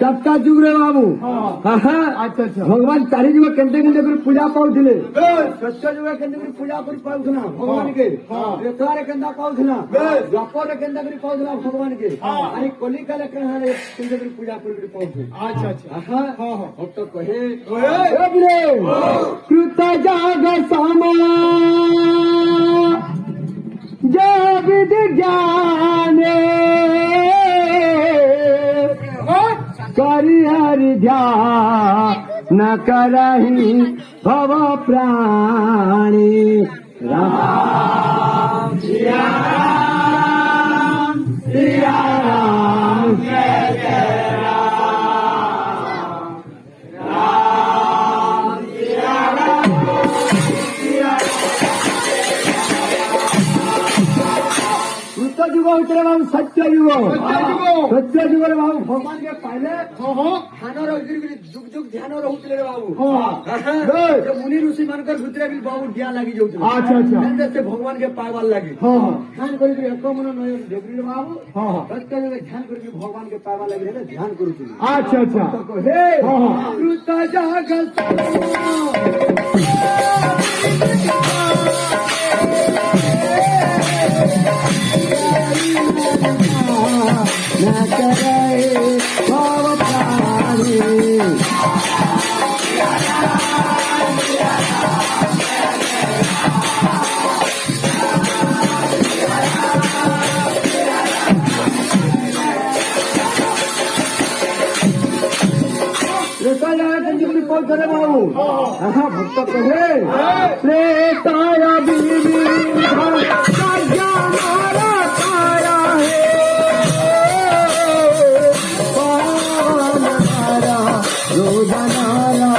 ଚାରିଟା ଯୁଗରେ ବାବୁ ଭଗବାନ ଚାରି ଯୁଗ କେନ୍ତେ କେନ୍ତେ କରି ପୂଜା ପାଉଥିଲେ। ଶସ୍ୟ ଯୁଗ କେନ୍ତେ କରି ପୂଜା କରି ପାଉଥିଲା ଭଗବାନକେ, ରେତୁଆରେ କେନ୍ତା ପାଉଥିଲା, ଦ୍ୱାପରରେ କେନ୍ତା କରି ପାଉଥିଲା ଭଗବାନକେ, ଆରି କଲିକାଲେ କେନ୍ତେ କରି ପୂଜା କରି ପାଉଥିଲେ। ଭକ୍ତ କହେ କୃତ ଜାଗ ସମା जय विधि ज्ञाने करि हरि ध्यान न करहि भव प्राणी। राम सिया राम सिया राम जय जय राम, राम सिया राम सिया ଯୁଗ ଭିତରେ ବାବୁ ସତ୍ୟ ଯୁଗ, ସତ୍ୟ ଯୁଗରେ ବାବୁ ଭଗବାନ କେ ପାଇଲେ ଧ୍ୟାନ ରହିକିରି ଯୁଗ ଯୁଗ ଧ୍ୟାନ ରହୁଥିଲେ ବାବୁ। ମୁନି ଋଷି ମାନଙ୍କର ଭିତରେ ବି ବାବୁ ଡିଆ ଲାଗି ଯାଉଥିଲେ ସେ ଭଗବାନ କେ ପାଇବାର ଲାଗି ଧ୍ୟାନ କରିକି ଏକ ମନ ଡେଗ୍ରୀ ବାବୁ ସତ୍ୟ ଯୁଗରେ ଧ୍ୟାନ କରିକି ଭଗବାନ କେ ପାଇବାର ଲାଗି ଧ୍ୟାନ କରୁଥିଲେ। बाबू भक्त कहे प्रेताया रोजनारा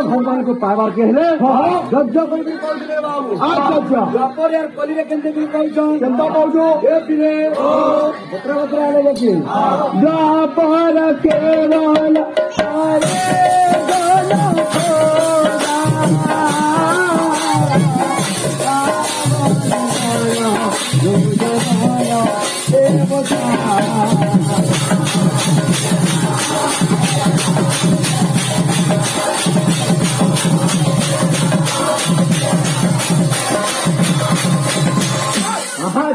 भगवान को पाइबार कहले गज कली बाबू। द्वापर यार कली केंते केंता कहूँ ए पिले बतरा बतरा आले देखिए द्वापर केवल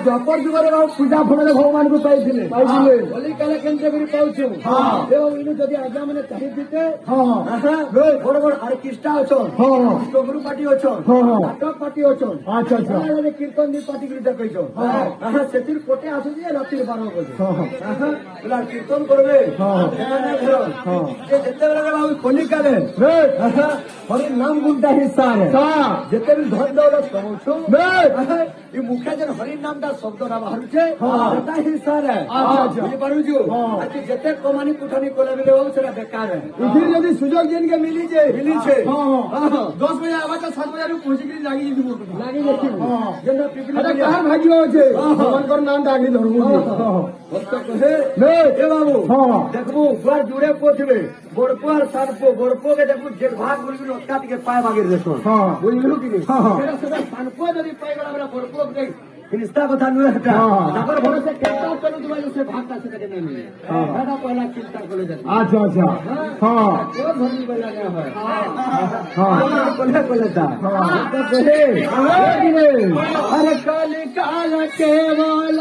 द्वापर जुगरे पूजा फल भगवान को पाइले कलिकाले केंद्र कर पाऊँ इन जदि आज्ञा मैंने चाहिए बड़ बड़ आर्टिस्टा अच्छन डोगरू पार्टी अच्छन नाटक पार्टी अच्छन कीर्तन दी पार्टी कर से कोटे आसुचे राति 12 बजे कीर्तन करबे बाबू कलिकाले हरि नाम गुंटा हिस्सा जिते भी धन दौलत कमाऊँ मुखे जन हरि नाम शब्द ना बाहर हिस्सा जिते कमानी कुठानी कले मिले बेकार है। यदि सुजोग जिन के मिली 10 बजे आवा 7 बजे पहुंची लगी भाग्य अच्छे भगवान नाम आगे धरबू बाबू देखबू बुआ जुड़े पो थे गोड़पो और सानपो गोड़पो के देखू जेठ भाग बोल अटका टे पाए मागे देखो बुझलु कि सानपो जदि पाई गला गोड़पो रिश्ता कथा नुहे भरोसे केंता चलू से भागता से नहीं मिले पहला चिंता कर अरे काली काल केवल